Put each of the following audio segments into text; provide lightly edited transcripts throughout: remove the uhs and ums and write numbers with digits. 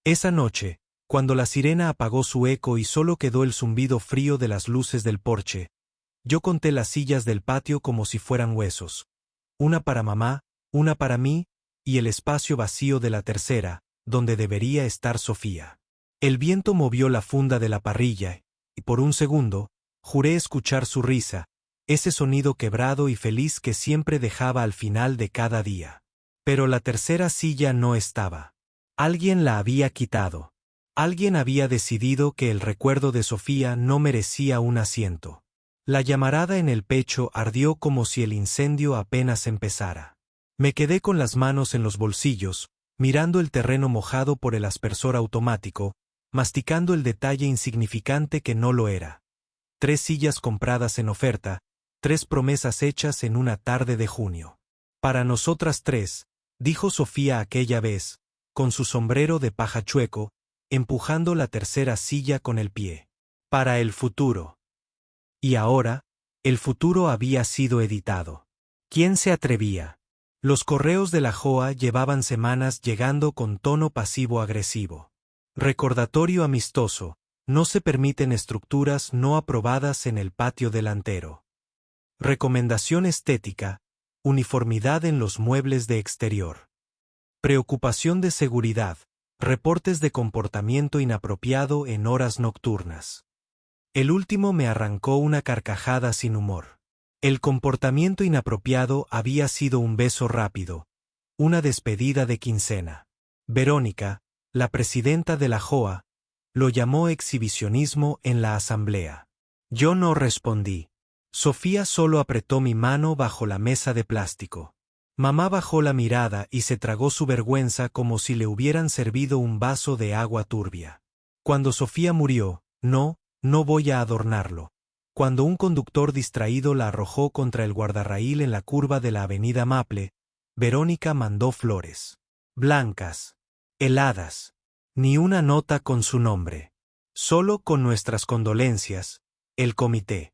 Esa noche, cuando la sirena apagó su eco y solo quedó el zumbido frío de las luces del porche, yo conté las sillas del patio como si fueran huesos. Una para mamá, una para mí, y el espacio vacío de la tercera, donde debería estar Sofía. El viento movió la funda de la parrilla, y por un segundo, juré escuchar su risa, ese sonido quebrado y feliz que siempre dejaba al final de cada día. Pero la tercera silla no estaba. Alguien la había quitado. Alguien había decidido que el recuerdo de Sofía no merecía un asiento. La llamarada en el pecho ardió como si el incendio apenas empezara. Me quedé con las manos en los bolsillos, mirando el terreno mojado por el aspersor automático, masticando el detalle insignificante que no lo era. 3 sillas compradas en oferta, 3 promesas hechas en una tarde de junio. Para nosotras 3, dijo Sofía aquella vez, con su sombrero de paja chueco, empujando la tercera silla con el pie. Para el futuro. Y ahora, el futuro había sido editado. ¿Quién se atrevía? Los correos de la JOA llevaban semanas llegando con tono pasivo-agresivo. Recordatorio amistoso: no se permiten estructuras no aprobadas en el patio delantero. Recomendación estética: uniformidad en los muebles de exterior. Preocupación de seguridad: reportes de comportamiento inapropiado en horas nocturnas. El último me arrancó una carcajada sin humor. El comportamiento inapropiado había sido un beso rápido, una despedida de quincena. Verónica, la presidenta de la JOA, lo llamó exhibicionismo en la asamblea. Yo no respondí. Sofía solo apretó mi mano bajo la mesa de plástico. Mamá bajó la mirada y se tragó su vergüenza como si le hubieran servido un vaso de agua turbia. Cuando Sofía murió, no voy a adornarlo. Cuando un conductor distraído la arrojó contra el guardarraíl en la curva de la avenida Maple, Verónica mandó flores. Blancas. Heladas. Ni una nota con su nombre. Solo con nuestras condolencias, el comité.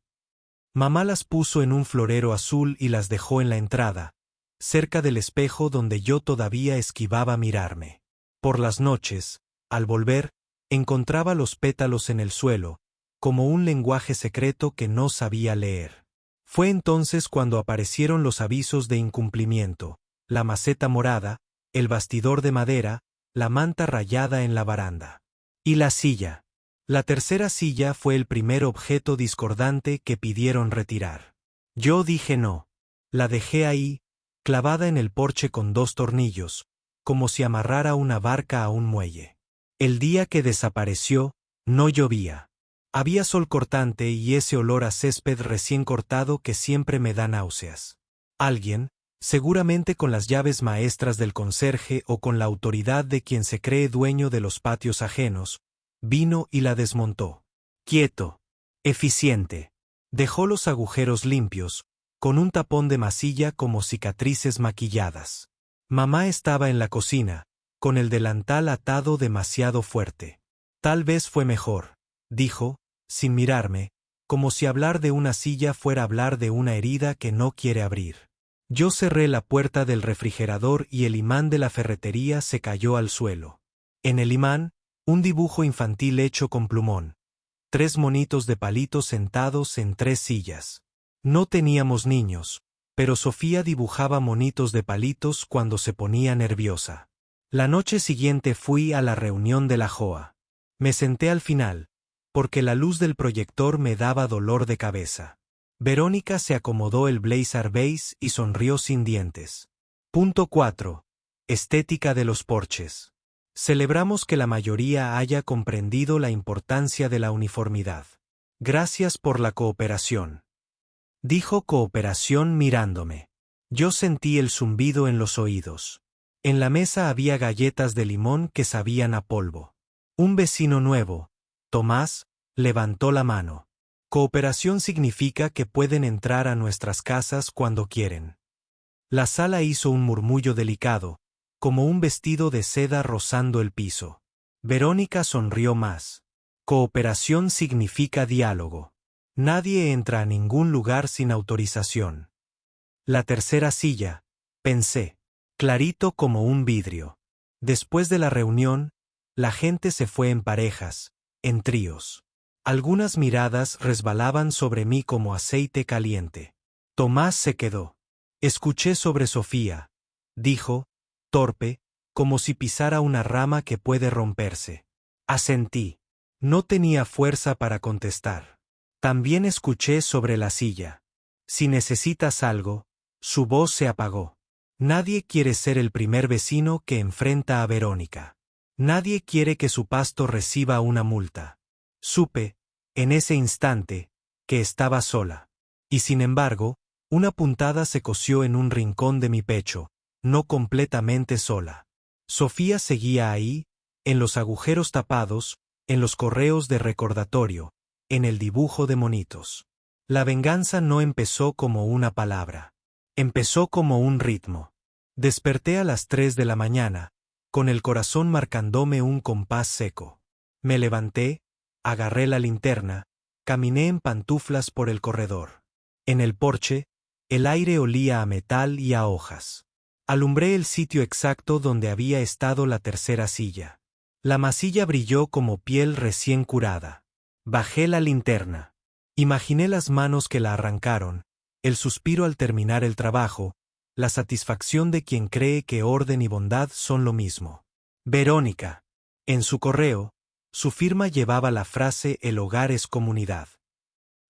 Mamá las puso en un florero azul y las dejó en la entrada, cerca del espejo donde yo todavía esquivaba mirarme. Por las noches, al volver, encontraba los pétalos en el suelo, como un lenguaje secreto que no sabía leer. Fue entonces cuando aparecieron los avisos de incumplimiento, la maceta morada, el bastidor de madera, la manta rayada en la baranda. Y la silla. La tercera silla fue el primer objeto discordante que pidieron retirar. Yo dije no. La dejé ahí, clavada en el porche con 2 tornillos, como si amarrara una barca a un muelle. El día que desapareció, no llovía. Había sol cortante y ese olor a césped recién cortado que siempre me da náuseas. Alguien, seguramente con las llaves maestras del conserje o con la autoridad de quien se cree dueño de los patios ajenos, vino y la desmontó. Quieto. Eficiente. Dejó los agujeros limpios, con un tapón de masilla como cicatrices maquilladas. Mamá estaba en la cocina, con el delantal atado demasiado fuerte. Tal vez fue mejor, dijo, sin mirarme, como si hablar de una silla fuera hablar de una herida que no quiere abrir. Yo cerré la puerta del refrigerador y el imán de la ferretería se cayó al suelo. En el imán, un dibujo infantil hecho con plumón. 3 monitos de palito sentados en 3 sillas. No teníamos niños, pero Sofía dibujaba monitos de palitos cuando se ponía nerviosa. La noche siguiente fui a la reunión de la JOA. Me senté al final, porque la luz del proyector me daba dolor de cabeza. Verónica se acomodó el blazer beige y sonrió sin dientes. Punto 4. Estética de los porches. Celebramos que la mayoría haya comprendido la importancia de la uniformidad. Gracias por la cooperación. Dijo cooperación mirándome. Yo sentí el zumbido en los oídos. En la mesa había galletas de limón que sabían a polvo. Un vecino nuevo, Tomás, levantó la mano. Cooperación significa que pueden entrar a nuestras casas cuando quieren. La sala hizo un murmullo delicado, como un vestido de seda rozando el piso. Verónica sonrió más. Cooperación significa diálogo. Nadie entra a ningún lugar sin autorización. La tercera silla, pensé, clarito como un vidrio. Después de la reunión, La gente se fue en parejas, en tríos. Algunas miradas resbalaban sobre mí como aceite caliente. Tomás se quedó. Escuché sobre Sofía, dijo, torpe, como si pisara una rama que puede romperse. Asentí. No tenía fuerza para contestar. También escuché sobre la silla. Si necesitas algo, su voz se apagó. Nadie quiere ser el primer vecino que enfrenta a Verónica. Nadie quiere que su pasto reciba una multa. Supe, en ese instante, que estaba sola. Y sin embargo, una puntada se cosió en un rincón de mi pecho, no completamente sola. Sofía seguía ahí, en los agujeros tapados, en los correos de recordatorio, en el dibujo de monitos. La venganza no empezó como una palabra. Empezó como un ritmo. Desperté a las 3 de la mañana, con el corazón marcándome un compás seco. Me levanté, agarré la linterna, caminé en pantuflas por el corredor. En el porche, el aire olía a metal y a hojas. Alumbré el sitio exacto donde había estado la tercera silla. La masilla brilló como piel recién curada. Bajé la linterna. Imaginé las manos que la arrancaron, el suspiro al terminar el trabajo, la satisfacción de quien cree que orden y bondad son lo mismo. Verónica. En su correo, su firma llevaba la frase «El hogar es comunidad».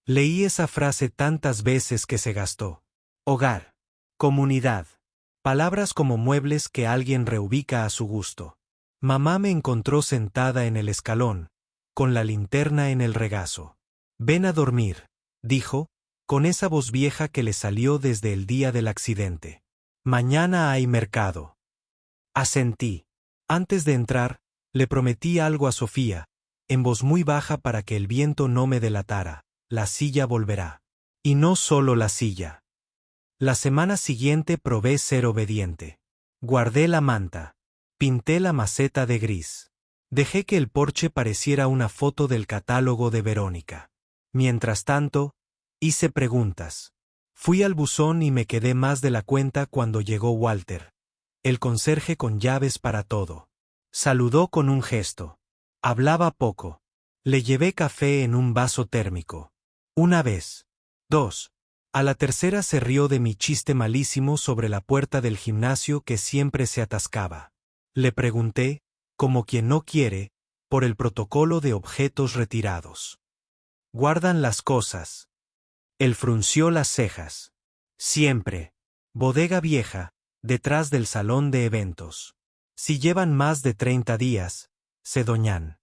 Leí esa frase tantas veces que se gastó. Hogar. Comunidad. Palabras como muebles que alguien reubica a su gusto. Mamá me encontró sentada en el escalón, con la linterna en el regazo. «Ven a dormir», dijo, con esa voz vieja que le salió desde el día del accidente. «Mañana hay mercado». Asentí. Antes de entrar, le prometí algo a Sofía, en voz muy baja para que el viento no me delatara. La silla volverá. Y no solo la silla. La semana siguiente probé ser obediente. Guardé la manta. Pinté la maceta de gris. Dejé que el porche pareciera una foto del catálogo de Verónica. Mientras tanto, hice preguntas. Fui al buzón y me quedé más de la cuenta cuando llegó Walter, el conserje con llaves para todo. Saludó con un gesto. Hablaba poco. Le llevé café en un vaso térmico. Una vez. 2. A la tercera se rió de mi chiste malísimo sobre la puerta del gimnasio que siempre se atascaba. Le pregunté, como quien no quiere, por el protocolo de objetos retirados. ¿Guardan las cosas? Él frunció las cejas. Siempre. Bodega vieja, detrás del salón de eventos. Si llevan más de 30 días, se doñan.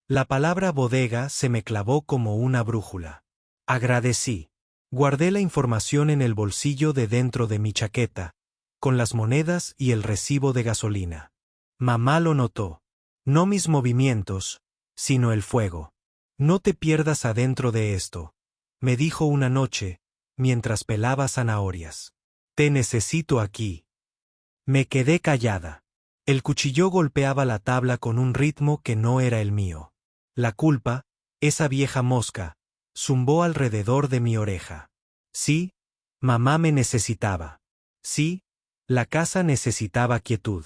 La palabra bodega se me clavó como una brújula. Agradecí. Guardé la información en el bolsillo de dentro de mi chaqueta, con las monedas y el recibo de gasolina. Mamá lo notó. No mis movimientos, sino el fuego. No te pierdas adentro de esto, me dijo una noche, mientras pelaba zanahorias. Te necesito aquí. Me quedé callada. El cuchillo golpeaba la tabla con un ritmo que no era el mío. La culpa, esa vieja mosca, zumbó alrededor de mi oreja. Sí, mamá me necesitaba. Sí, la casa necesitaba quietud.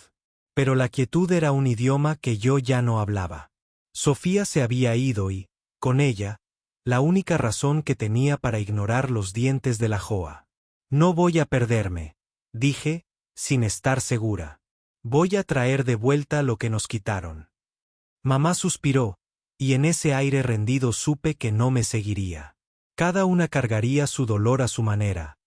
Pero la quietud era un idioma que yo ya no hablaba. Sofía se había ido y, con ella, la única razón que tenía para ignorar los dientes de la Joa. No voy a perderme, dije, sin estar segura. Voy a traer de vuelta lo que nos quitaron. Mamá suspiró, y en ese aire rendido supe que no me seguiría. Cada una cargaría su dolor a su manera.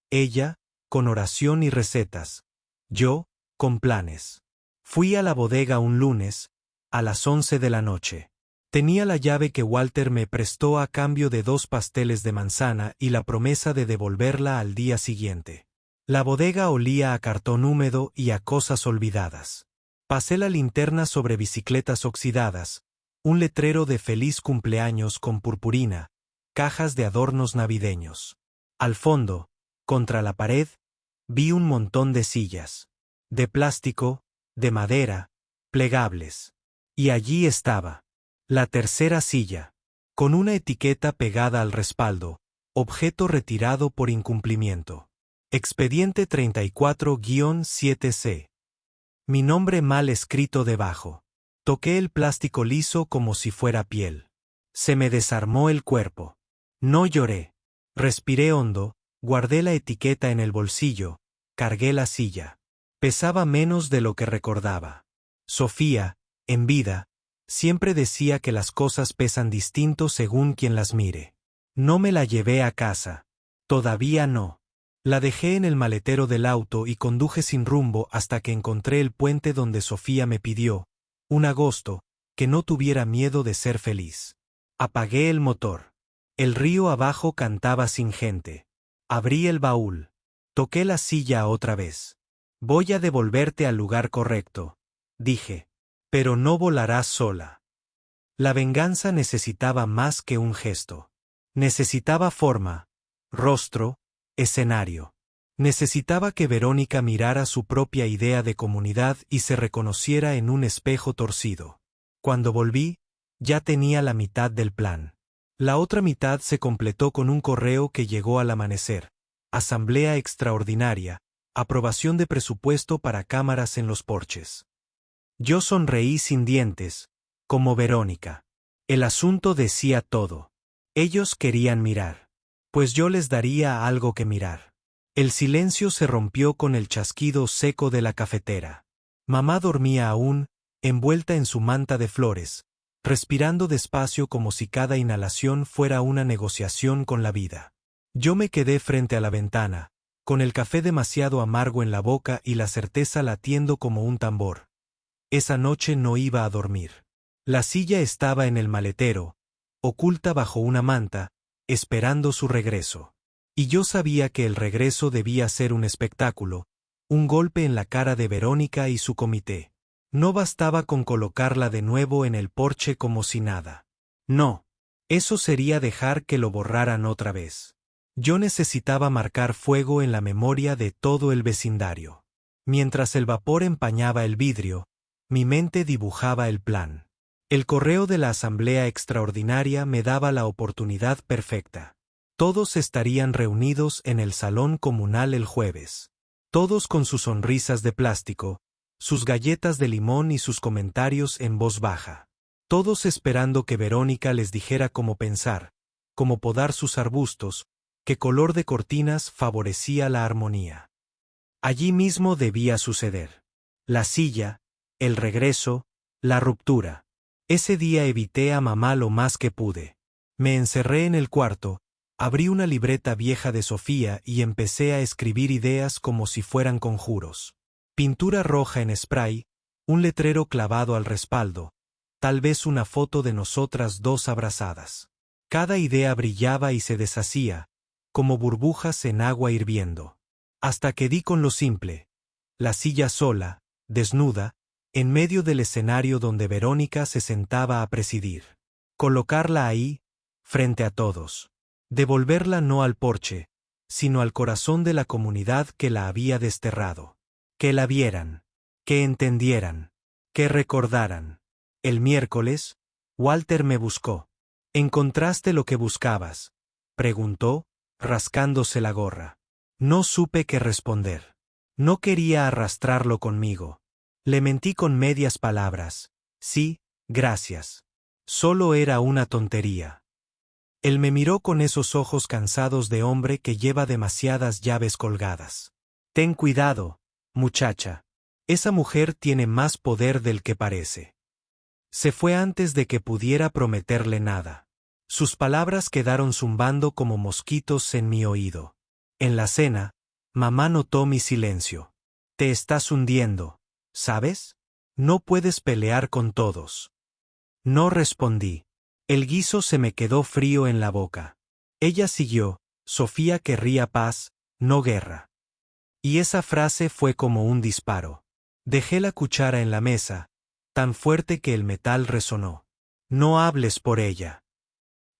Ella, con oración y recetas. Yo, con planes. Fui a la bodega un lunes, a las 11 de la noche. Tenía la llave que Walter me prestó a cambio de 2 pasteles de manzana y la promesa de devolverla al día siguiente. La bodega olía a cartón húmedo y a cosas olvidadas. Pasé la linterna sobre bicicletas oxidadas, un letrero de feliz cumpleaños con purpurina, cajas de adornos navideños. Al fondo, contra la pared, vi un montón de sillas. De plástico, de madera, plegables. Y allí estaba. La tercera silla. Con una etiqueta pegada al respaldo. Objeto retirado por incumplimiento. Expediente 34-7C. Mi nombre mal escrito debajo. Toqué el plástico liso como si fuera piel. Se me desarmó el cuerpo. No lloré. Respiré hondo, guardé la etiqueta en el bolsillo, cargué la silla. Pesaba menos de lo que recordaba. Sofía, en vida, siempre decía que las cosas pesan distinto según quien las mire. No me la llevé a casa. Todavía no. La dejé en el maletero del auto y conduje sin rumbo hasta que encontré el puente donde Sofía me pidió, un agosto, que no tuviera miedo de ser feliz. Apagué el motor. El río abajo cantaba sin gente. Abrí el baúl. Toqué la silla otra vez. Voy a devolverte al lugar correcto, dije. Pero no volarás sola. La venganza necesitaba más que un gesto. Necesitaba forma, rostro, escenario. Necesitaba que Verónica mirara su propia idea de comunidad y se reconociera en un espejo torcido. Cuando volví, ya tenía la mitad del plan. La otra mitad se completó con un correo que llegó al amanecer. Asamblea extraordinaria, aprobación de presupuesto para cámaras en los porches. Yo sonreí sin dientes, como Verónica. El asunto decía todo. Ellos querían mirar. Pues yo les daría algo que mirar. El silencio se rompió con el chasquido seco de la cafetera. Mamá dormía aún, envuelta en su manta de flores, respirando despacio como si cada inhalación fuera una negociación con la vida. Yo me quedé frente a la ventana, con el café demasiado amargo en la boca y la certeza latiendo como un tambor. Esa noche no iba a dormir. La silla estaba en el maletero, oculta bajo una manta, esperando su regreso. Y yo sabía que el regreso debía ser un espectáculo, un golpe en la cara de Verónica y su comité. No bastaba con colocarla de nuevo en el porche como si nada. No. Eso sería dejar que lo borraran otra vez. Yo necesitaba marcar fuego en la memoria de todo el vecindario. Mientras el vapor empañaba el vidrio, mi mente dibujaba el plan. El correo de la asamblea extraordinaria me daba la oportunidad perfecta. Todos estarían reunidos en el salón comunal el jueves. Todos con sus sonrisas de plástico, sus galletas de limón y sus comentarios en voz baja. Todos esperando que Verónica les dijera cómo pensar, cómo podar sus arbustos, qué color de cortinas favorecía la armonía. Allí mismo debía suceder. La silla, el regreso, la ruptura. Ese día evité a mamá lo más que pude. Me encerré en el cuarto, abrí una libreta vieja de Sofía y empecé a escribir ideas como si fueran conjuros. Pintura roja en spray, un letrero clavado al respaldo, tal vez una foto de nosotras dos abrazadas. Cada idea brillaba y se deshacía, como burbujas en agua hirviendo. Hasta que di con lo simple. La silla sola, desnuda, en medio del escenario donde Verónica se sentaba a presidir. Colocarla ahí, frente a todos. Devolverla no al porche, sino al corazón de la comunidad que la había desterrado. Que la vieran, que entendieran, que recordaran. El miércoles, Walter me buscó. ¿Encontraste lo que buscabas?, preguntó, rascándose la gorra. No supe qué responder. No quería arrastrarlo conmigo. Le mentí con medias palabras. Sí, gracias. Solo era una tontería. Él me miró con esos ojos cansados de hombre que lleva demasiadas llaves colgadas. Ten cuidado, muchacha. Esa mujer tiene más poder del que parece. Se fue antes de que pudiera prometerle nada. Sus palabras quedaron zumbando como mosquitos en mi oído. En la cena, mamá notó mi silencio. Te estás hundiendo, ¿sabes? No puedes pelear con todos. No respondí. El guiso se me quedó frío en la boca. Ella siguió, Sofía querría paz, no guerra. Y esa frase fue como un disparo. Dejé la cuchara en la mesa, tan fuerte que el metal resonó. No hables por ella.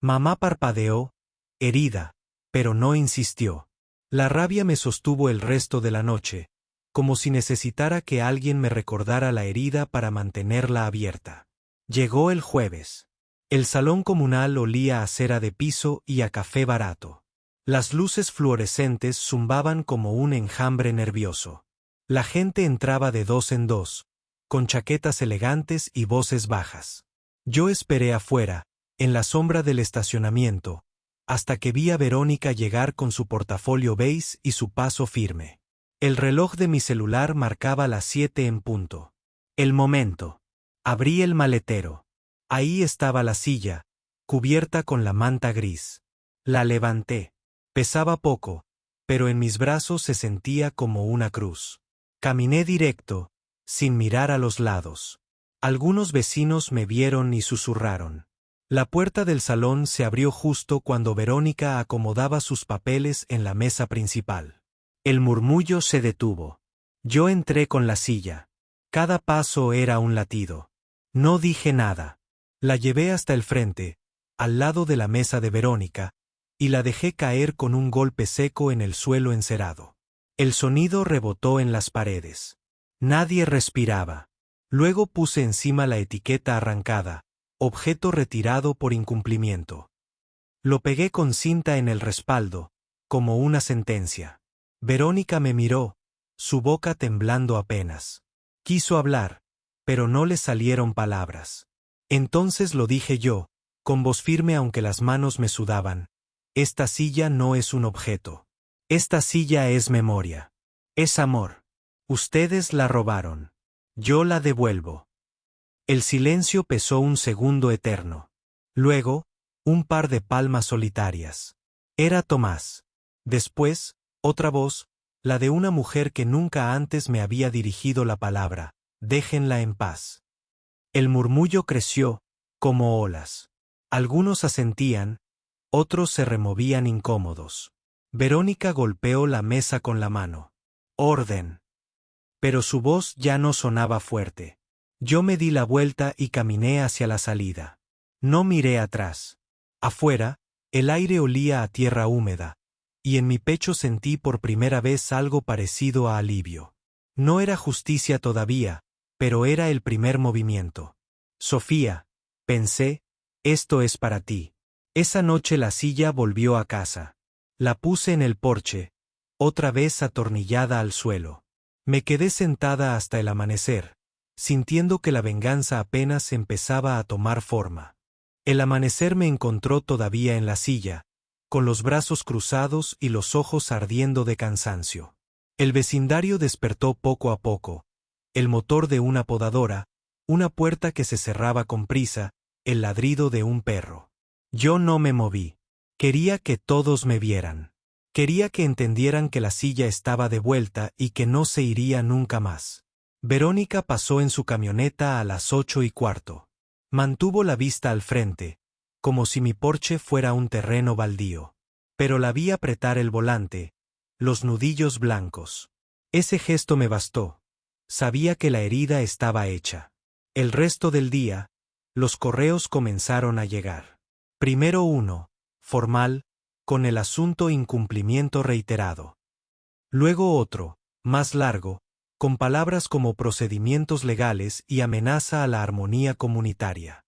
Mamá parpadeó, herida, pero no insistió. La rabia me sostuvo el resto de la noche, como si necesitara que alguien me recordara la herida para mantenerla abierta. Llegó el jueves. El salón comunal olía a cera de piso y a café barato. Las luces fluorescentes zumbaban como un enjambre nervioso. La gente entraba de dos en dos, con chaquetas elegantes y voces bajas. Yo esperé afuera, en la sombra del estacionamiento, hasta que vi a Verónica llegar con su portafolio beige y su paso firme. El reloj de mi celular marcaba las 7 en punto. El momento. Abrí el maletero. Ahí estaba la silla, cubierta con la manta gris. La levanté. Pesaba poco, pero en mis brazos se sentía como una cruz. Caminé directo, sin mirar a los lados. Algunos vecinos me vieron y susurraron. La puerta del salón se abrió justo cuando Verónica acomodaba sus papeles en la mesa principal. El murmullo se detuvo. Yo entré con la silla. Cada paso era un latido. No dije nada. La llevé hasta el frente, al lado de la mesa de Verónica, y la dejé caer con un golpe seco en el suelo encerado. El sonido rebotó en las paredes. Nadie respiraba. Luego puse encima la etiqueta arrancada, objeto retirado por incumplimiento. Lo pegué con cinta en el respaldo, como una sentencia. Verónica me miró, su boca temblando apenas. Quiso hablar, pero no le salieron palabras. Entonces lo dije yo, con voz firme aunque las manos me sudaban. Esta silla no es un objeto. Esta silla es memoria. Es amor. Ustedes la robaron. Yo la devuelvo. El silencio pesó un segundo eterno. Luego, un par de palmas solitarias. Era Tomás. Después, otra voz, la de una mujer que nunca antes me había dirigido la palabra. Déjenla en paz. El murmullo creció, como olas. Algunos asentían, otros se removían incómodos. Verónica golpeó la mesa con la mano. Orden. Pero su voz ya no sonaba fuerte. Yo me di la vuelta y caminé hacia la salida. No miré atrás. Afuera, el aire olía a tierra húmeda, y en mi pecho sentí por primera vez algo parecido a alivio. No era justicia todavía, pero era el primer movimiento. Sofía, pensé, esto es para ti. Esa noche la silla volvió a casa. La puse en el porche, otra vez atornillada al suelo. Me quedé sentada hasta el amanecer, sintiendo que la venganza apenas empezaba a tomar forma. El amanecer me encontró todavía en la silla, con los brazos cruzados y los ojos ardiendo de cansancio. El vecindario despertó poco a poco. El motor de una podadora, una puerta que se cerraba con prisa, el ladrido de un perro. Yo no me moví. Quería que todos me vieran. Quería que entendieran que la silla estaba de vuelta y que no se iría nunca más. Verónica pasó en su camioneta a las 8:15. Mantuvo la vista al frente, como si mi porche fuera un terreno baldío. Pero la vi apretar el volante, los nudillos blancos. Ese gesto me bastó. Sabía que la herida estaba hecha. El resto del día, los correos comenzaron a llegar. Primero uno, formal, con el asunto incumplimiento reiterado. Luego otro, más largo, con palabras como procedimientos legales y amenaza a la armonía comunitaria.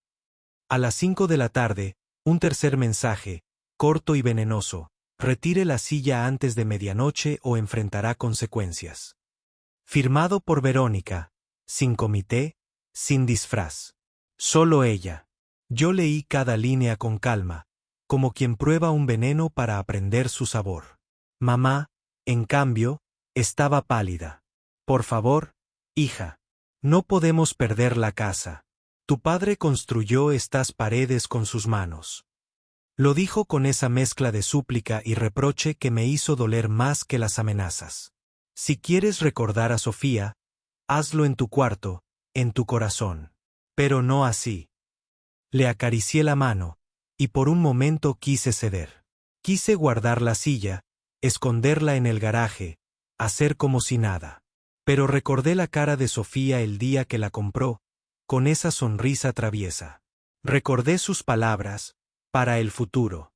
A las 5 de la tarde, un tercer mensaje, corto y venenoso: retire la silla antes de medianoche o enfrentará consecuencias. Firmado por Verónica, sin comité, sin disfraz. Solo ella. Yo leí cada línea con calma, como quien prueba un veneno para aprender su sabor. Mamá, en cambio, estaba pálida. Por favor, hija. No podemos perder la casa. Tu padre construyó estas paredes con sus manos. Lo dijo con esa mezcla de súplica y reproche que me hizo doler más que las amenazas. Si quieres recordar a Sofía, hazlo en tu cuarto, en tu corazón. Pero no así. Le acaricié la mano, y por un momento quise ceder. Quise guardar la silla, esconderla en el garaje, hacer como si nada. Pero recordé la cara de Sofía el día que la compró, con esa sonrisa traviesa. Recordé sus palabras, para el futuro.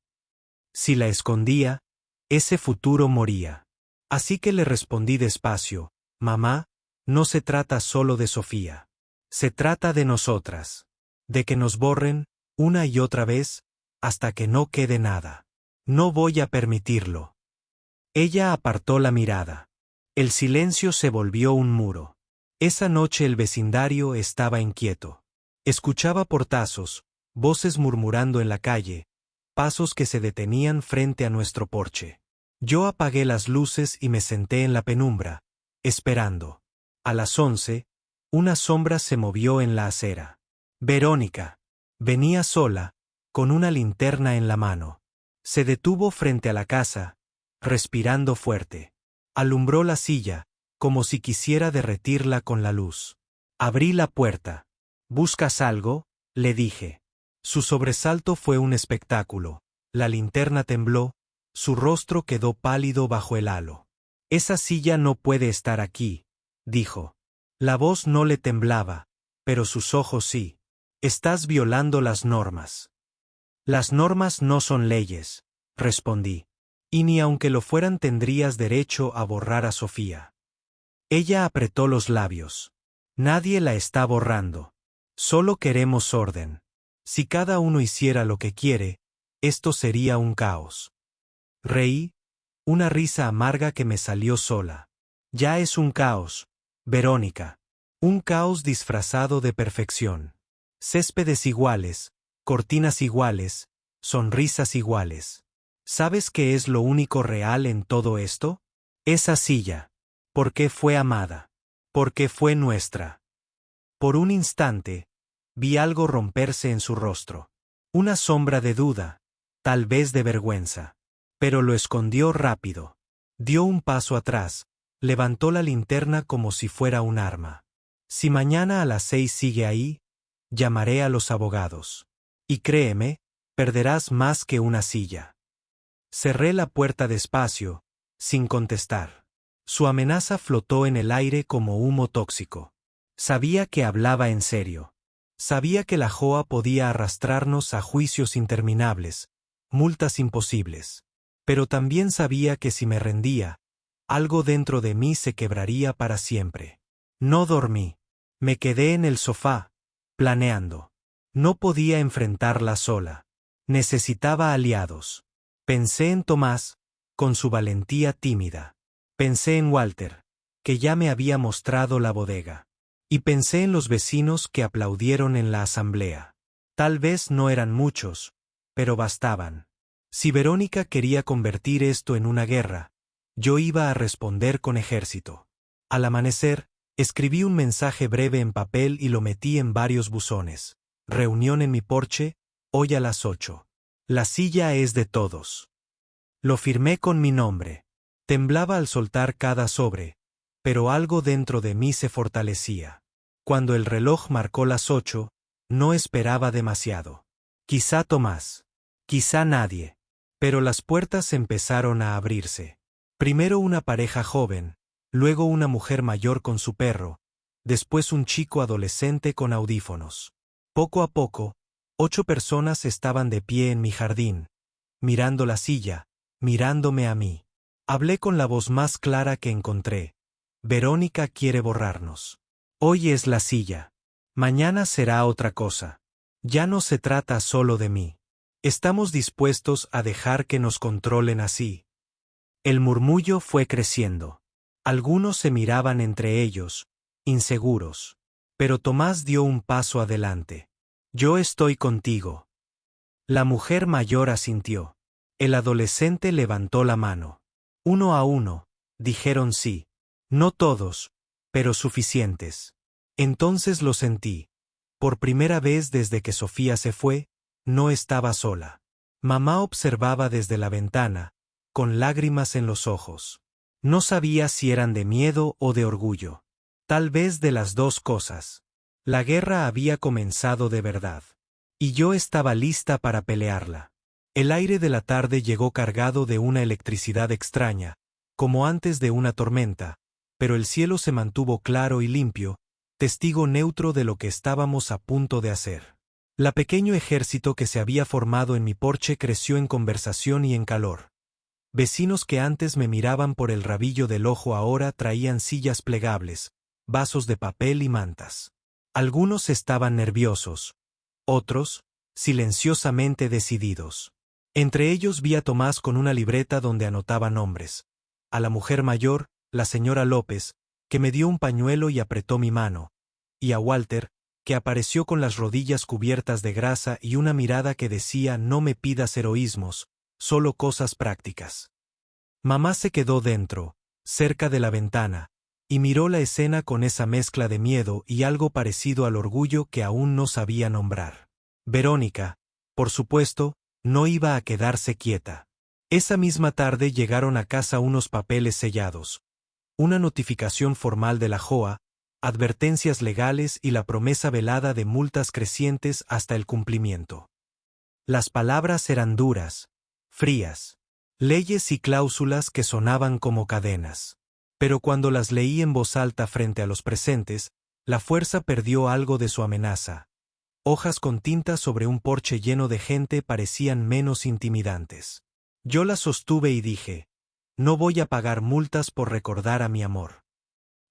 Si la escondía, ese futuro moría. Así que le respondí despacio: mamá, no se trata solo de Sofía. Se trata de nosotras. De que nos borren, una y otra vez, hasta que no quede nada. No voy a permitirlo. Ella apartó la mirada. El silencio se volvió un muro. Esa noche el vecindario estaba inquieto. Escuchaba portazos, voces murmurando en la calle, pasos que se detenían frente a nuestro porche. Yo apagué las luces y me senté en la penumbra, esperando. A las 11, una sombra se movió en la acera. Verónica. Venía sola, con una linterna en la mano. Se detuvo frente a la casa, respirando fuerte. Alumbró la silla, como si quisiera derretirla con la luz. Abrí la puerta. ¿Buscas algo?, le dije. Su sobresalto fue un espectáculo. La linterna tembló, su rostro quedó pálido bajo el halo. Esa silla no puede estar aquí, dijo. La voz no le temblaba, pero sus ojos sí. Estás violando las normas. Las normas no son leyes, respondí. Y ni aunque lo fueran tendrías derecho a borrar a Sofía. Ella apretó los labios. Nadie la está borrando. Solo queremos orden. Si cada uno hiciera lo que quiere, esto sería un caos. Reí, una risa amarga que me salió sola. Ya es un caos, Verónica. Un caos disfrazado de perfección. Céspedes iguales, cortinas iguales, sonrisas iguales. ¿Sabes qué es lo único real en todo esto? Esa silla. ¿Por qué fue amada? Porque fue nuestra. Por un instante, vi algo romperse en su rostro. Una sombra de duda, tal vez de vergüenza. Pero lo escondió rápido. Dio un paso atrás, levantó la linterna como si fuera un arma. Si mañana a las 6 sigue ahí, llamaré a los abogados. Y créeme, perderás más que una silla. Cerré la puerta despacio, sin contestar. Su amenaza flotó en el aire como humo tóxico. Sabía que hablaba en serio. Sabía que la JOA podía arrastrarnos a juicios interminables, multas imposibles. Pero también sabía que si me rendía, algo dentro de mí se quebraría para siempre. No dormí. Me quedé en el sofá, planeando. No podía enfrentarla sola. Necesitaba aliados. Pensé en Tomás, con su valentía tímida. Pensé en Walter, que ya me había mostrado la bodega. Y pensé en los vecinos que aplaudieron en la asamblea. Tal vez no eran muchos, pero bastaban. Si Verónica quería convertir esto en una guerra, yo iba a responder con ejército. Al amanecer, escribí un mensaje breve en papel y lo metí en varios buzones. Reunión en mi porche, hoy a las 8. La silla es de todos. Lo firmé con mi nombre. Temblaba al soltar cada sobre, pero algo dentro de mí se fortalecía. Cuando el reloj marcó las 8, no esperaba demasiado. Quizá Tomás. Quizá nadie. Pero las puertas empezaron a abrirse. Primero una pareja joven, luego una mujer mayor con su perro, después un chico adolescente con audífonos. Poco a poco, 8 personas estaban de pie en mi jardín, mirando la silla, mirándome a mí. Hablé con la voz más clara que encontré. Verónica quiere borrarnos. Hoy es la silla. Mañana será otra cosa. Ya no se trata solo de mí. Estamos dispuestos a dejar que nos controlen así. El murmullo fue creciendo. Algunos se miraban entre ellos, inseguros. Pero Tomás dio un paso adelante. Yo estoy contigo. La mujer mayor asintió. El adolescente levantó la mano. Uno a uno, dijeron sí. No todos, pero suficientes. Entonces lo sentí. Por primera vez desde que Sofía se fue, no estaba sola. Mamá observaba desde la ventana, con lágrimas en los ojos. No sabía si eran de miedo o de orgullo. Tal vez de las dos cosas. La guerra había comenzado de verdad. Y yo estaba lista para pelearla. El aire de la tarde llegó cargado de una electricidad extraña, como antes de una tormenta, pero el cielo se mantuvo claro y limpio, testigo neutro de lo que estábamos a punto de hacer. La pequeño ejército que se había formado en mi porche creció en conversación y en calor. Vecinos que antes me miraban por el rabillo del ojo ahora traían sillas plegables, vasos de papel y mantas. Algunos estaban nerviosos, otros, silenciosamente decididos. Entre ellos vi a Tomás con una libreta donde anotaba nombres. A la mujer mayor, la señora López, que me dio un pañuelo y apretó mi mano, y a Walter, que apareció con las rodillas cubiertas de grasa y una mirada que decía: no me pidas heroísmos, solo cosas prácticas. Mamá se quedó dentro, cerca de la ventana, y miró la escena con esa mezcla de miedo y algo parecido al orgullo que aún no sabía nombrar. Verónica, por supuesto, no iba a quedarse quieta. Esa misma tarde llegaron a casa unos papeles sellados, una notificación formal de la JOA, advertencias legales y la promesa velada de multas crecientes hasta el cumplimiento. Las palabras eran duras, frías, leyes y cláusulas que sonaban como cadenas. Pero cuando las leí en voz alta frente a los presentes, la fuerza perdió algo de su amenaza. Hojas con tinta sobre un porche lleno de gente parecían menos intimidantes. Yo las sostuve y dije: no voy a pagar multas por recordar a mi amor.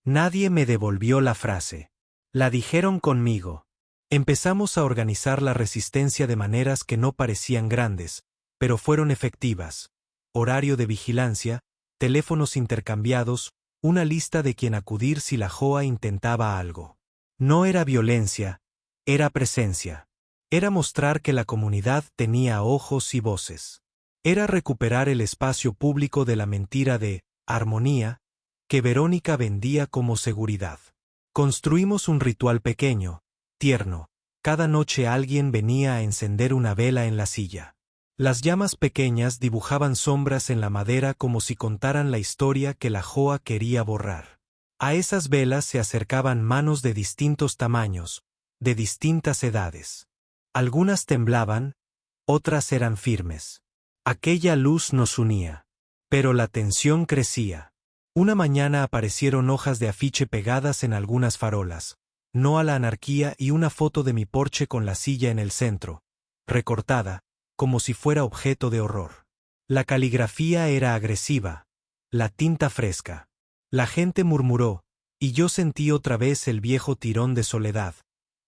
Nadie me devolvió la frase. La dijeron conmigo. Empezamos a organizar la resistencia de maneras que no parecían grandes, pero fueron efectivas. Horario de vigilancia, teléfonos intercambiados, una lista de quien acudir si la JOA intentaba algo. No era violencia, era presencia. Era mostrar que la comunidad tenía ojos y voces. Era recuperar el espacio público de la mentira de armonía que Verónica vendía como seguridad. Construimos un ritual pequeño, tierno. Cada noche alguien venía a encender una vela en la silla. Las llamas pequeñas dibujaban sombras en la madera como si contaran la historia que la JOA quería borrar. A esas velas se acercaban manos de distintos tamaños, de distintas edades. Algunas temblaban, otras eran firmes. Aquella luz nos unía. Pero la tensión crecía. Una mañana aparecieron hojas de afiche pegadas en algunas farolas. No a la anarquía y una foto de mi porche con la silla en el centro, recortada, como si fuera objeto de horror. La caligrafía era agresiva, la tinta fresca. La gente murmuró, y yo sentí otra vez el viejo tirón de soledad,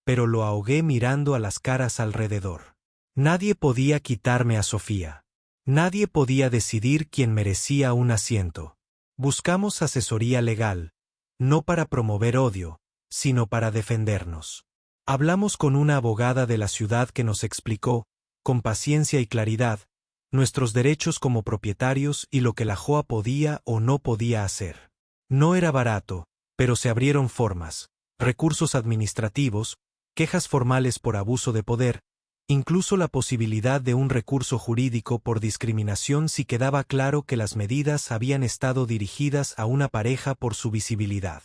pero lo ahogué mirando a las caras alrededor. Nadie podía quitarme a Sofía. Nadie podía decidir quién merecía un asiento. Buscamos asesoría legal, no para promover odio, sino para defendernos. Hablamos con una abogada de la ciudad que nos explicó, con paciencia y claridad, nuestros derechos como propietarios y lo que la JOA podía o no podía hacer. No era barato, pero se abrieron formas, recursos administrativos, quejas formales por abuso de poder, incluso la posibilidad de un recurso jurídico por discriminación si quedaba claro que las medidas habían estado dirigidas a una pareja por su visibilidad.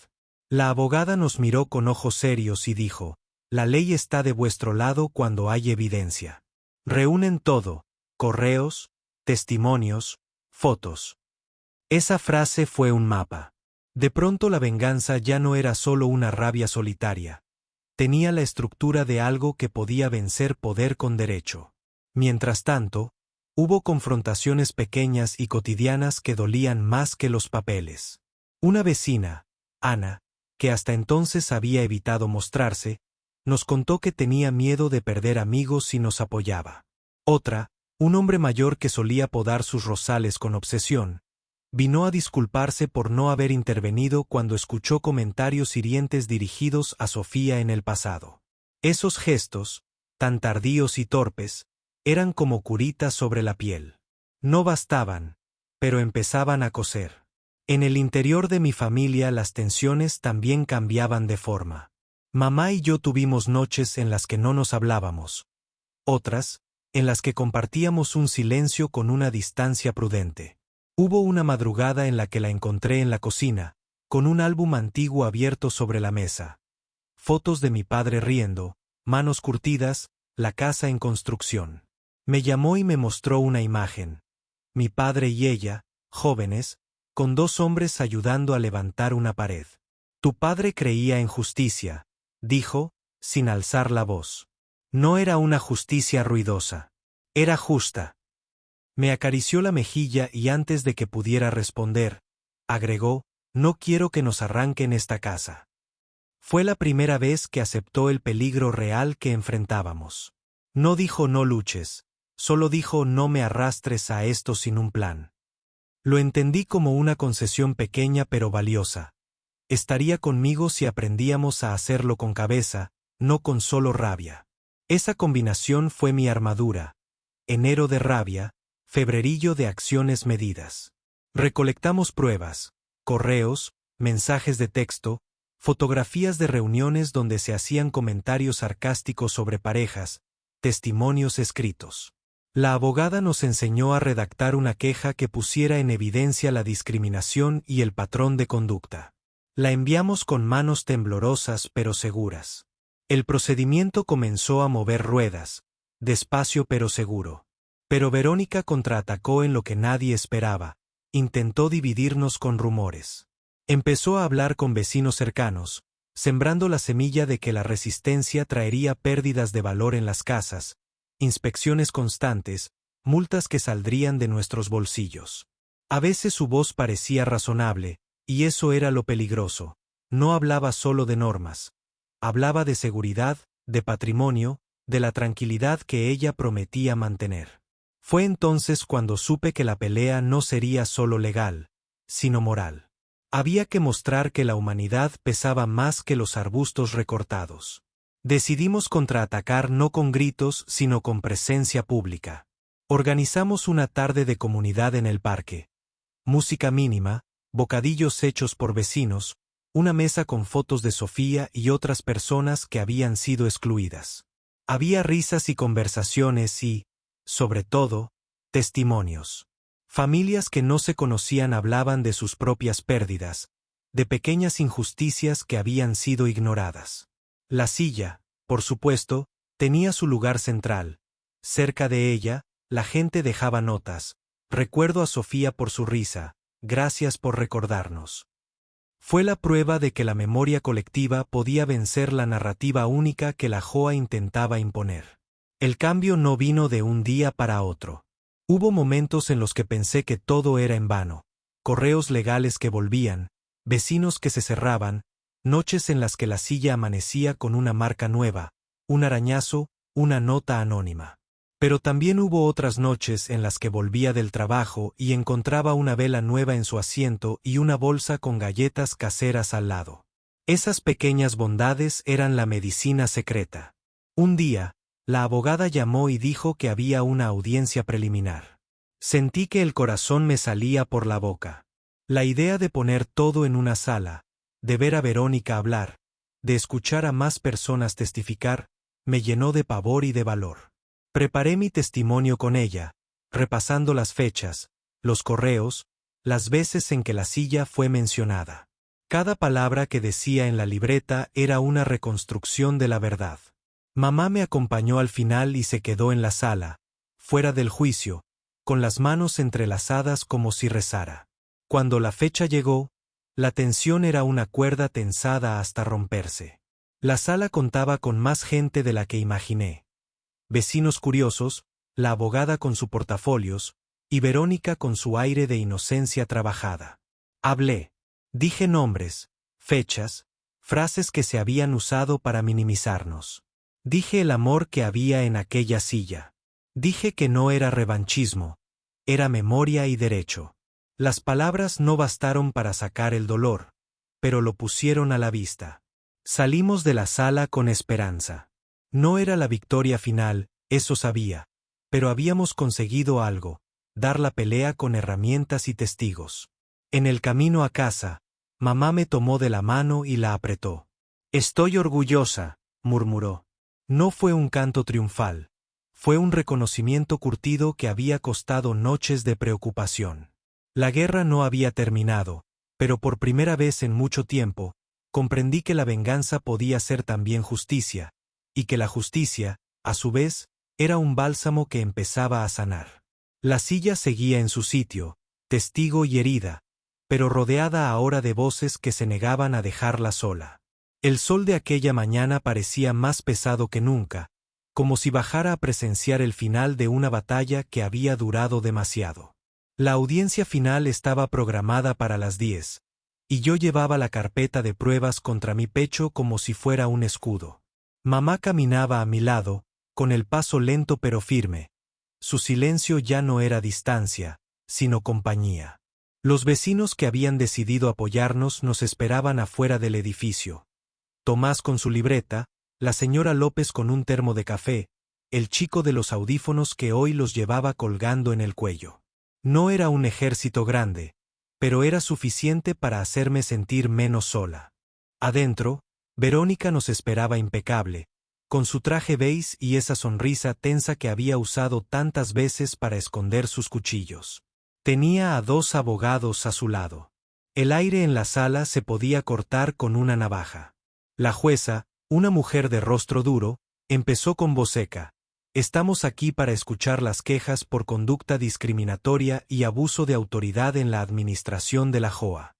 La abogada nos miró con ojos serios y dijo: la ley está de vuestro lado cuando hay evidencia. Reúnen todo: correos, testimonios, fotos. Esa frase fue un mapa. De pronto la venganza ya no era solo una rabia solitaria. Tenía la estructura de algo que podía vencer poder con derecho. Mientras tanto, hubo confrontaciones pequeñas y cotidianas que dolían más que los papeles. Una vecina, Ana, que hasta entonces había evitado mostrarse, nos contó que tenía miedo de perder amigos si nos apoyaba. Otra, un hombre mayor que solía podar sus rosales con obsesión, vino a disculparse por no haber intervenido cuando escuchó comentarios hirientes dirigidos a Sofía en el pasado. Esos gestos, tan tardíos y torpes, eran como curitas sobre la piel. No bastaban, pero empezaban a coser. En el interior de mi familia las tensiones también cambiaban de forma. Mamá y yo tuvimos noches en las que no nos hablábamos. Otras, en las que compartíamos un silencio con una distancia prudente. Hubo una madrugada en la que la encontré en la cocina, con un álbum antiguo abierto sobre la mesa. Fotos de mi padre riendo, manos curtidas, la casa en construcción. Me llamó y me mostró una imagen. Mi padre y ella, jóvenes, con dos hombres ayudando a levantar una pared. Tu padre creía en justicia, dijo, sin alzar la voz. No era una justicia ruidosa. Era justa. Me acarició la mejilla y antes de que pudiera responder, agregó: no quiero que nos arranquen esta casa. Fue la primera vez que aceptó el peligro real que enfrentábamos. No dijo no luches, solo dijo no me arrastres a esto sin un plan. Lo entendí como una concesión pequeña pero valiosa. Estaría conmigo si aprendíamos a hacerlo con cabeza, no con solo rabia. Esa combinación fue mi armadura. Enero de rabia, febrerillo de acciones medidas. Recolectamos pruebas, correos, mensajes de texto, fotografías de reuniones donde se hacían comentarios sarcásticos sobre parejas, testimonios escritos. La abogada nos enseñó a redactar una queja que pusiera en evidencia la discriminación y el patrón de conducta. La enviamos con manos temblorosas pero seguras. El procedimiento comenzó a mover ruedas, despacio pero seguro. Pero Verónica contraatacó en lo que nadie esperaba, intentó dividirnos con rumores. Empezó a hablar con vecinos cercanos, sembrando la semilla de que la resistencia traería pérdidas de valor en las casas, inspecciones constantes, multas que saldrían de nuestros bolsillos. A veces su voz parecía razonable, y eso era lo peligroso. No hablaba solo de normas. Hablaba de seguridad, de patrimonio, de la tranquilidad que ella prometía mantener. Fue entonces cuando supe que la pelea no sería solo legal, sino moral. Había que mostrar que la humanidad pesaba más que los arbustos recortados. Decidimos contraatacar no con gritos, sino con presencia pública. Organizamos una tarde de comunidad en el parque. Música mínima, bocadillos hechos por vecinos, una mesa con fotos de Sofía y otras personas que habían sido excluidas. Había risas y conversaciones y, sobre todo, testimonios. Familias que no se conocían hablaban de sus propias pérdidas, de pequeñas injusticias que habían sido ignoradas. La silla, por supuesto, tenía su lugar central. Cerca de ella, la gente dejaba notas. Recuerdo a Sofía por su risa, gracias por recordarnos. Fue la prueba de que la memoria colectiva podía vencer la narrativa única que la JOA intentaba imponer. El cambio no vino de un día para otro. Hubo momentos en los que pensé que todo era en vano. Correos legales que volvían, vecinos que se cerraban, noches en las que la silla amanecía con una marca nueva, un arañazo, una nota anónima. Pero también hubo otras noches en las que volvía del trabajo y encontraba una vela nueva en su asiento y una bolsa con galletas caseras al lado. Esas pequeñas bondades eran la medicina secreta. Un día, la abogada llamó y dijo que había una audiencia preliminar. Sentí que el corazón me salía por la boca. La idea de poner todo en una sala, de ver a Verónica hablar, de escuchar a más personas testificar, me llenó de pavor y de valor. Preparé mi testimonio con ella, repasando las fechas, los correos, las veces en que la silla fue mencionada. Cada palabra que decía en la libreta era una reconstrucción de la verdad. Mamá me acompañó al final y se quedó en la sala, fuera del juicio, con las manos entrelazadas como si rezara. Cuando la fecha llegó, la tensión era una cuerda tensada hasta romperse. La sala contaba con más gente de la que imaginé. Vecinos curiosos, la abogada con su portafolios, y Verónica con su aire de inocencia trabajada. Hablé. Dije nombres, fechas, frases que se habían usado para minimizarnos. Dije el amor que había en aquella silla. Dije que no era revanchismo, era memoria y derecho. Las palabras no bastaron para sacar el dolor, pero lo pusieron a la vista. Salimos de la sala con esperanza. No era la victoria final, eso sabía, pero habíamos conseguido algo, dar la pelea con herramientas y testigos. En el camino a casa, mamá me tomó de la mano y la apretó. «Estoy orgullosa», murmuró. No fue un canto triunfal, fue un reconocimiento curtido que había costado noches de preocupación. La guerra no había terminado, pero por primera vez en mucho tiempo, comprendí que la venganza podía ser también justicia, y que la justicia, a su vez, era un bálsamo que empezaba a sanar. La silla seguía en su sitio, testigo y herida, pero rodeada ahora de voces que se negaban a dejarla sola. El sol de aquella mañana parecía más pesado que nunca, como si bajara a presenciar el final de una batalla que había durado demasiado. La audiencia final estaba programada para las 10, y yo llevaba la carpeta de pruebas contra mi pecho como si fuera un escudo. Mamá caminaba a mi lado, con el paso lento pero firme. Su silencio ya no era distancia, sino compañía. Los vecinos que habían decidido apoyarnos nos esperaban afuera del edificio. Tomás con su libreta, la señora López con un termo de café, el chico de los audífonos que hoy los llevaba colgando en el cuello. No era un ejército grande, pero era suficiente para hacerme sentir menos sola. Adentro, Verónica nos esperaba impecable, con su traje beige y esa sonrisa tensa que había usado tantas veces para esconder sus cuchillos. Tenía a 2 abogados a su lado. El aire en la sala se podía cortar con una navaja. La jueza, una mujer de rostro duro, empezó con voz seca. Estamos aquí para escuchar las quejas por conducta discriminatoria y abuso de autoridad en la administración de la JOA.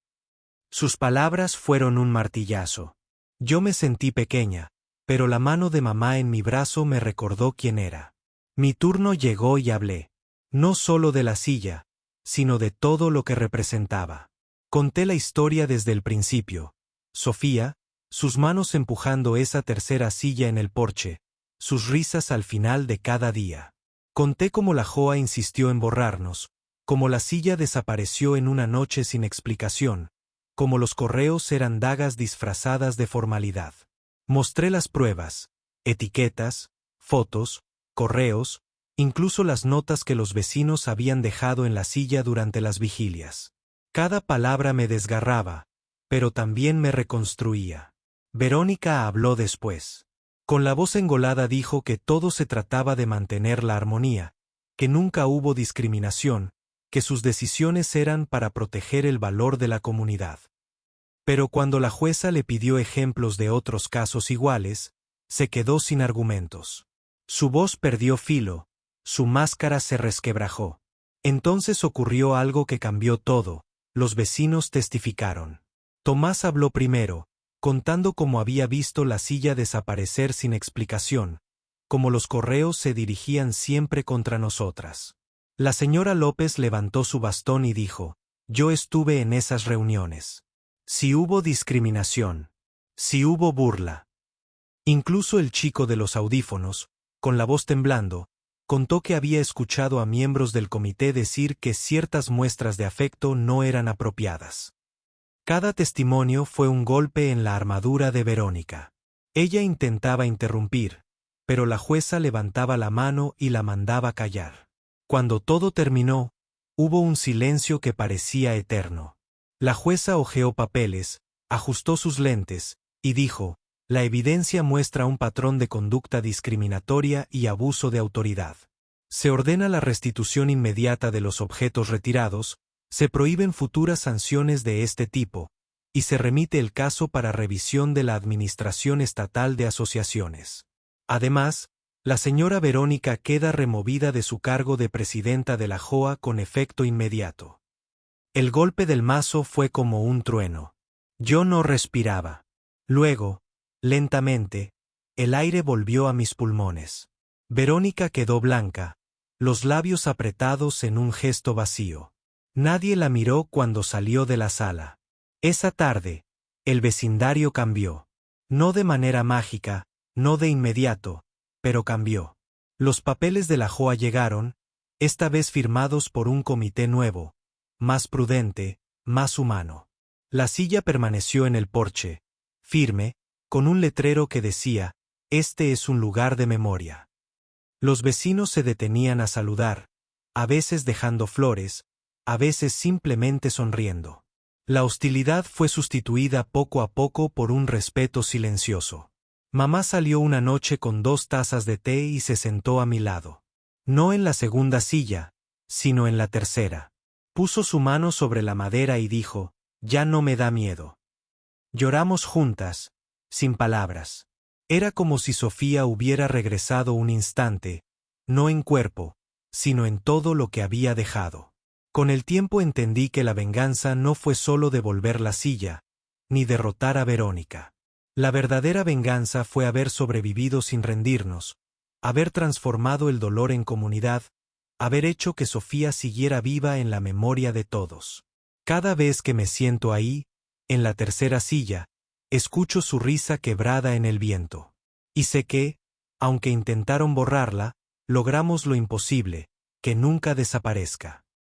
Sus palabras fueron un martillazo. Yo me sentí pequeña, pero la mano de mamá en mi brazo me recordó quién era. Mi turno llegó y hablé. No solo de la silla, sino de todo lo que representaba. Conté la historia desde el principio. Sofía, sus manos empujando esa tercera silla en el porche, sus risas al final de cada día. Conté cómo la JOA insistió en borrarnos, cómo la silla desapareció en una noche sin explicación, cómo los correos eran dagas disfrazadas de formalidad. Mostré las pruebas, etiquetas, fotos, correos, incluso las notas que los vecinos habían dejado en la silla durante las vigilias. Cada palabra me desgarraba, pero también me reconstruía. Verónica habló después. Con la voz engolada dijo que todo se trataba de mantener la armonía, que nunca hubo discriminación, que sus decisiones eran para proteger el valor de la comunidad. Pero cuando la jueza le pidió ejemplos de otros casos iguales, se quedó sin argumentos. Su voz perdió filo, su máscara se resquebrajó. Entonces ocurrió algo que cambió todo, los vecinos testificaron. Tomás habló primero, contando cómo había visto la silla desaparecer sin explicación, cómo los correos se dirigían siempre contra nosotras. La señora López levantó su bastón y dijo, yo estuve en esas reuniones. Si hubo discriminación, si hubo burla. Incluso el chico de los audífonos, con la voz temblando, contó que había escuchado a miembros del comité decir que ciertas muestras de afecto no eran apropiadas. Cada testimonio fue un golpe en la armadura de Verónica. Ella intentaba interrumpir, pero la jueza levantaba la mano y la mandaba callar. Cuando todo terminó, hubo un silencio que parecía eterno. La jueza hojeó papeles, ajustó sus lentes, y dijo, la evidencia muestra un patrón de conducta discriminatoria y abuso de autoridad. Se ordena la restitución inmediata de los objetos retirados, se prohíben futuras sanciones de este tipo, y se remite el caso para revisión de la Administración Estatal de Asociaciones. Además, la señora Verónica queda removida de su cargo de presidenta de la JOA con efecto inmediato. El golpe del mazo fue como un trueno. Yo no respiraba. Luego, lentamente, el aire volvió a mis pulmones. Verónica quedó blanca, los labios apretados en un gesto vacío. Nadie la miró cuando salió de la sala. Esa tarde, el vecindario cambió. No de manera mágica, no de inmediato, pero cambió. Los papeles de la JOA llegaron, esta vez firmados por un comité nuevo, más prudente, más humano. La silla permaneció en el porche, firme, con un letrero que decía, este es un lugar de memoria. Los vecinos se detenían a saludar, a veces dejando flores, a veces simplemente sonriendo. La hostilidad fue sustituida poco a poco por un respeto silencioso. Mamá salió una noche con 2 tazas de té y se sentó a mi lado. No en la segunda silla, sino en la tercera. Puso su mano sobre la madera y dijo, ya no me da miedo. Lloramos juntas, sin palabras. Era como si Sofía hubiera regresado un instante, no en cuerpo, sino en todo lo que había dejado. Con el tiempo entendí que la venganza no fue solo devolver la silla, ni derrotar a Verónica. La verdadera venganza fue haber sobrevivido sin rendirnos, haber transformado el dolor en comunidad, haber hecho que Sofía siguiera viva en la memoria de todos. Cada vez que me siento ahí, en la tercera silla, escucho su risa quebrada en el viento. Y sé que, aunque intentaron borrarla, logramos lo imposible, que nunca desaparezca.